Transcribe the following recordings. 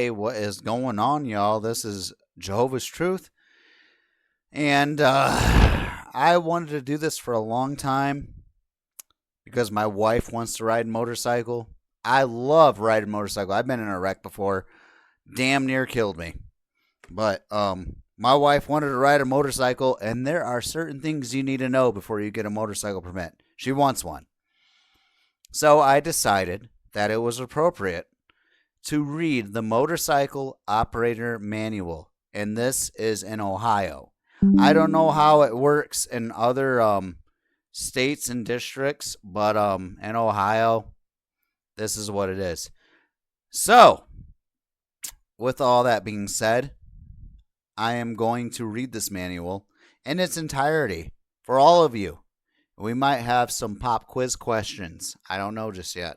Hey, what is going on, y'all? This is Jehovah's Truth, and I wanted to do this for a long time because my wife wants to ride a motorcycle. I love riding a motorcycle. I've been in a wreck before, damn near killed me. But my wife wanted to ride a motorcycle, and there are certain things you need to know before you get a motorcycle permit. She wants one. So I decided that it was appropriate to read the Motorcycle Operator Manual, and this is in Ohio. I don't know how it works in other states and districts, but in Ohio, this is what it is. So, with all that being said, I am going to read this manual in its entirety for all of you. We might have some pop quiz questions. I don't know just yet.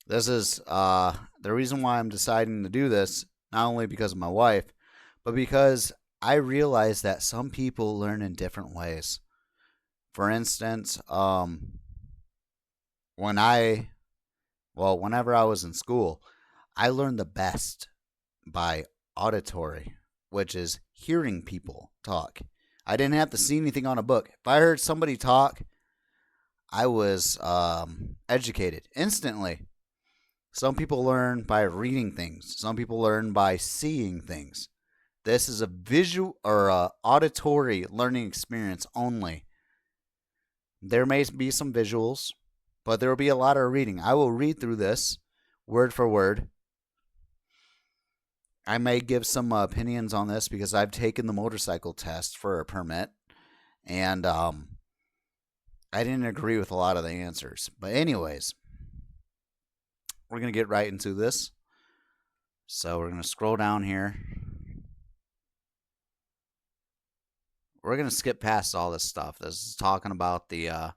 This is the reason why I'm deciding to do this, not only because of my wife, but because I realize that some people learn in different ways. For instance, whenever I was in school, I learned the best by auditory, which is hearing people talk. I didn't have to see anything on a book. If I heard somebody talk, I was educated instantly. Some people learn by reading things. Some people learn by seeing things. This is a visual or auditory learning experience only. There may be some visuals, but there will be a lot of reading. I will read through this word for word. I may give some opinions on this because I've taken the motorcycle test for a permit, and I didn't agree with a lot of the answers. But anyways, we're going to get right into this. So we're going to scroll down here. We're going to skip past all this stuff. This is talking about the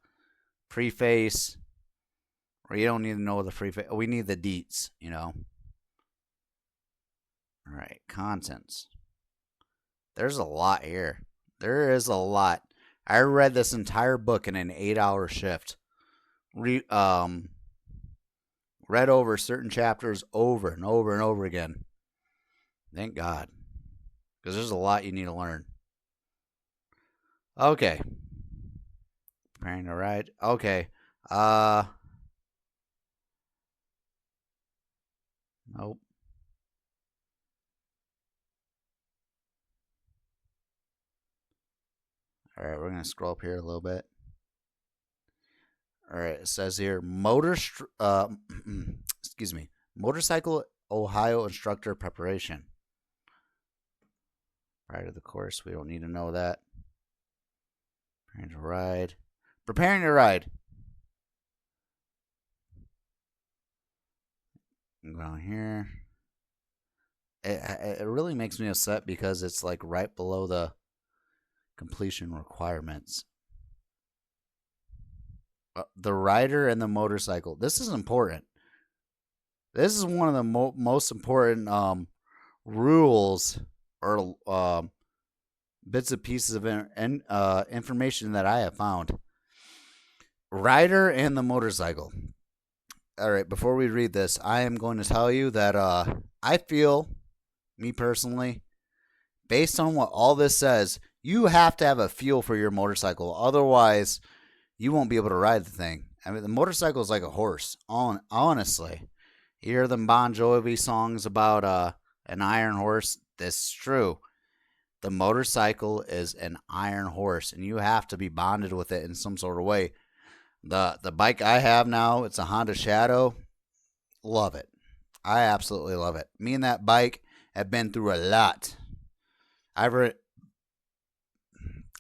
preface. Or you don't need to know the preface. We need the deets, you know. All right, contents. There's a lot here. There is a lot. I read this entire book in an 8-hour shift. Read over certain chapters over and over and over again. Thank God. Because there's a lot you need to learn. Okay. Preparing to ride. Okay. Nope. All right, we're going to scroll up here a little bit. All right, it says here, Motorcycle Ohio Instructor Preparation. Prior to the course, we don't need to know that. Preparing to ride. Preparing to ride. Go down here. It really makes me upset because it's like right below the completion requirements. The rider and the motorcycle. This is important. This is one of the most important rules or bits and pieces of information that I have found. Rider and the motorcycle. All right, before we read this, I am going to tell you that I feel, me personally, based on what all this says, you have to have a feel for your motorcycle. Otherwise, you won't be able to ride the thing. I mean, the motorcycle is like a horse, honestly. You hear them Bon Jovi songs about an iron horse. This is true. The motorcycle is an iron horse, and you have to be bonded with it in some sort of way. The bike I have now, it's a Honda Shadow. Love it. I absolutely love it. Me and that bike have been through a lot.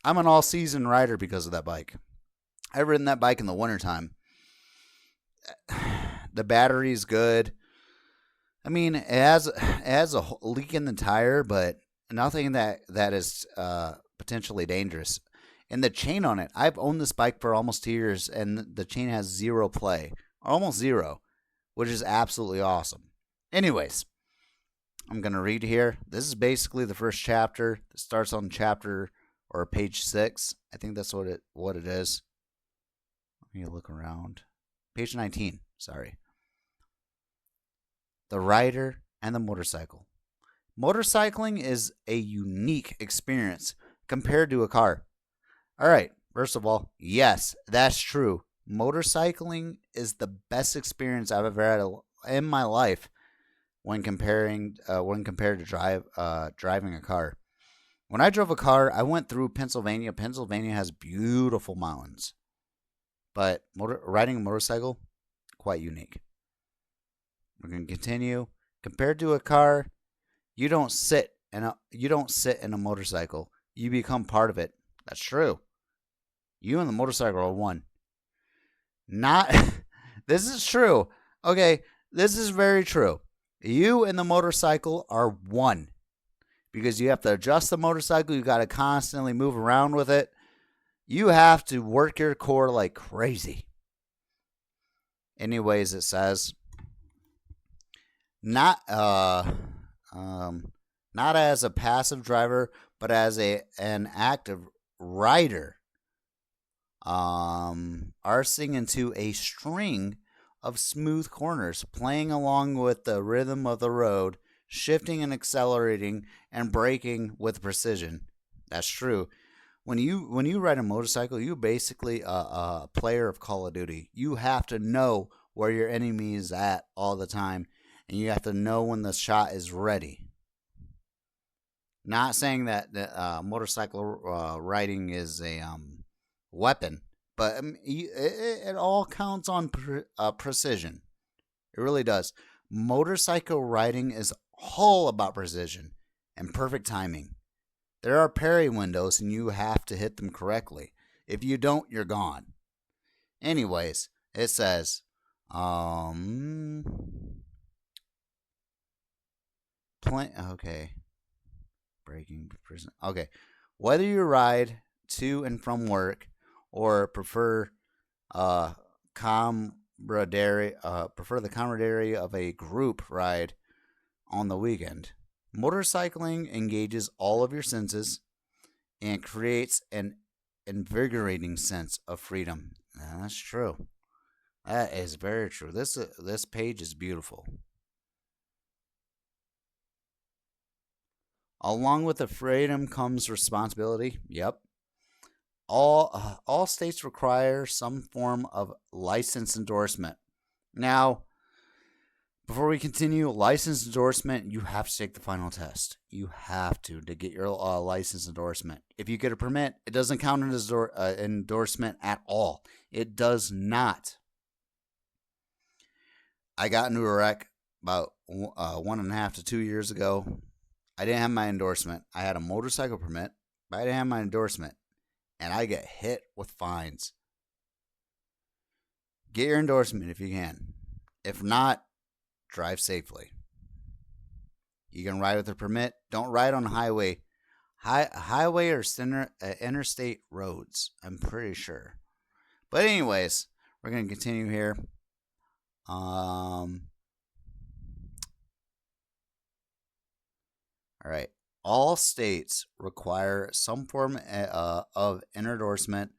I'm an all-season rider because of that bike. I've ridden that bike in the wintertime. The battery's good. I mean, it has a leak in the tire, but nothing that is potentially dangerous. And the chain on it, I've owned this bike for almost 2 years, and the chain has zero play. Almost zero, which is absolutely awesome. Anyways, I'm going to read here. This is basically the first chapter. It starts on chapter or page 6. I think that's what it is. Let me look around. Page 19, sorry. The rider and the motorcycle. Motorcycling is a unique experience compared to a car. All right, first of all, yes, that's true. Motorcycling is the best experience I've ever had in my life when compared to driving a car. When I drove a car, I went through Pennsylvania. Pennsylvania has beautiful mountains, but riding a motorcycle, quite unique. We're going to continue. Compared to a car, you don't sit in a motorcycle. You become part of it. That's true. You and the motorcycle are one. Not this is true. Okay, this is very true. You and the motorcycle are one because you have to adjust the motorcycle. You got to constantly move around with it. You have to work your core like crazy. Anyways, it says not not as a passive driver, but as an active rider. Arsing into a string of smooth corners, playing along with the rhythm of the road, shifting and accelerating, and braking with precision. That's true. When you ride a motorcycle, you basically a player of Call of Duty. You have to know where your enemy is at all the time, and you have to know when the shot is ready. Not saying that motorcycle riding is a weapon, but it all counts on precision. It really does. Motorcycle riding is all about precision and perfect timing. There are parry windows, and you have to hit them correctly. If you don't, you're gone. Anyways, it says, okay, braking precision. Okay, whether you ride to and from work or prefer the camaraderie of a group ride on the weekend. Motorcycling engages all of your senses and creates an invigorating sense of freedom. That's true. That is very true. This page is beautiful. Along with the freedom comes responsibility. Yep. All states require some form of license endorsement. Now, before we continue, license endorsement, you have to take the final test. You have to get your license endorsement. If you get a permit, it doesn't count as endorsement at all. It does not. I got into a wreck about 1.5 to 2 years ago. I didn't have my endorsement. I had a motorcycle permit, but I didn't have my endorsement. And I get hit with fines. Get your endorsement if you can. If not, drive safely. You can ride with a permit. Don't ride on highway. Highway or interstate roads, I'm pretty sure. But anyways, we're going to continue here. All right. All states require some form of endorsement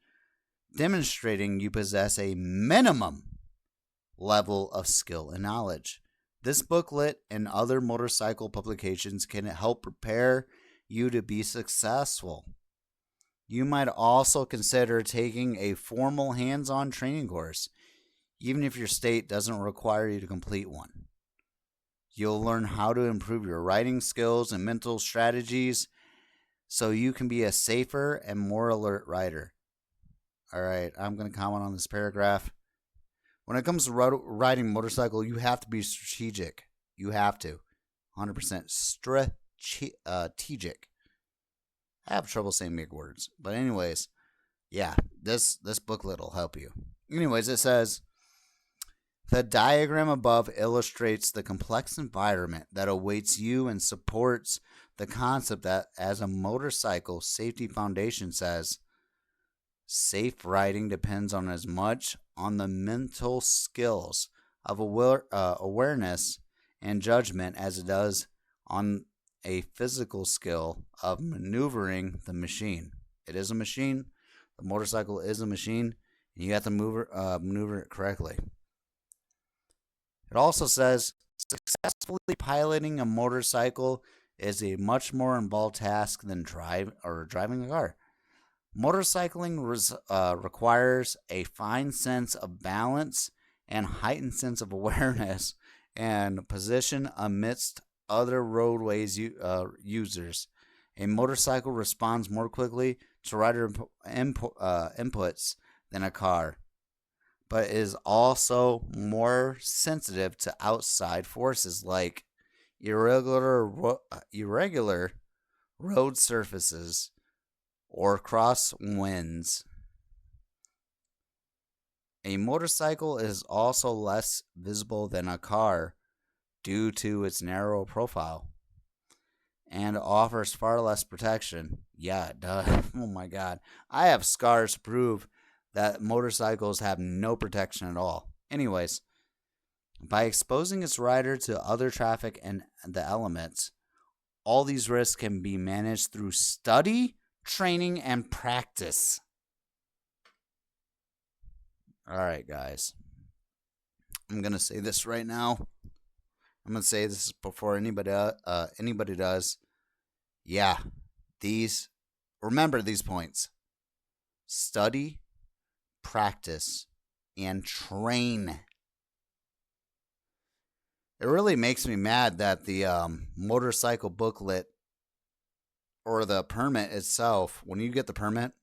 demonstrating you possess a minimum level of skill and knowledge. This booklet and other motorcycle publications can help prepare you to be successful. You might also consider taking a formal hands-on training course, even if your state doesn't require you to complete one. You'll learn how to improve your riding skills and mental strategies so you can be a safer and more alert rider. All right, I'm going to comment on this paragraph. When it comes to riding a motorcycle, you have to be strategic. You have to. 100% strategic. I have trouble saying big words. But anyways, yeah, this booklet will help you. Anyways, it says, the diagram above illustrates the complex environment that awaits you and supports the concept that, as a motorcycle safety foundation says, safe riding depends on as much on the mental skills of awareness and judgment as it does on a physical skill of maneuvering the machine. It is a machine. The motorcycle is a machine, and you have to maneuver it correctly. It also says Successfully piloting a motorcycle is a much more involved task than driving a car. Motorcycling requires a fine sense of balance and heightened sense of awareness and position amidst other users. A motorcycle responds more quickly to rider inputs than a car, but is also more sensitive to outside forces like irregular road surfaces or crosswinds. A motorcycle is also less visible than a car due to its narrow profile and offers far less protection. Yeah, it does. Oh my god. I have scars to prove that motorcycles have no protection at all. Anyways, by exposing its rider to other traffic and the elements, all these risks can be managed through study, training, and practice. All right, guys. I'm going to say this right now. I'm going to say this before anybody does. Yeah, remember these points. Study, practice, and train. It really makes me mad that the motorcycle booklet or the permit itself, when you get the permit,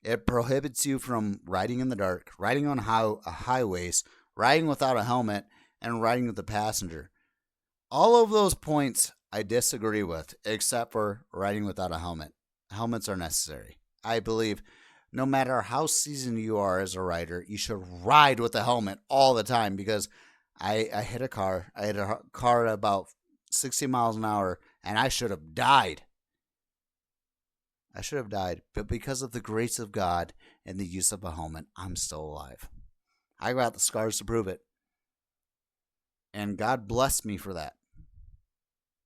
it prohibits you from riding in the dark, riding on highways, riding without a helmet, and riding with a passenger. All of those points I disagree with, except for riding without a helmet. Helmets are necessary. I believe no matter how seasoned you are as a rider, you should ride with a helmet all the time because I hit a car. I hit a car at about 60 miles an hour, and I should have died. But because of the grace of God and the use of a helmet, I'm still alive. I got the scars to prove it. And God blessed me for that.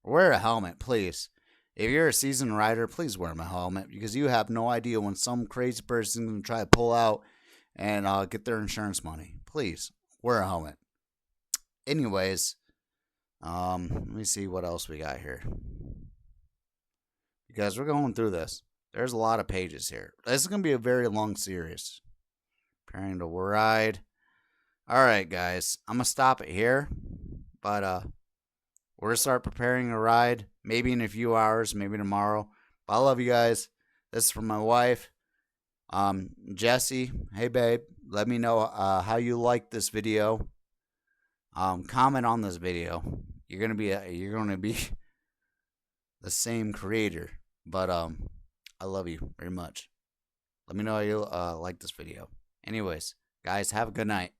Wear a helmet, please. If you're a seasoned rider, please wear a helmet because you have no idea when some crazy person is going to try to pull out and get their insurance money. Please, wear a helmet. Anyways, let me see what else we got here. Because we're going through this. There's a lot of pages here. This is going to be a very long series. Preparing to ride. Alright, guys. I'm going to stop it here. But we're going to start preparing a ride. Maybe in a few hours. Maybe tomorrow. But I love you guys. This is from my wife. Jesse. Hey, babe. Let me know how you like this video. Comment on this video. You're gonna be the same creator, but I love you very much. Let me know how you like this video. Anyways, guys, have a good night.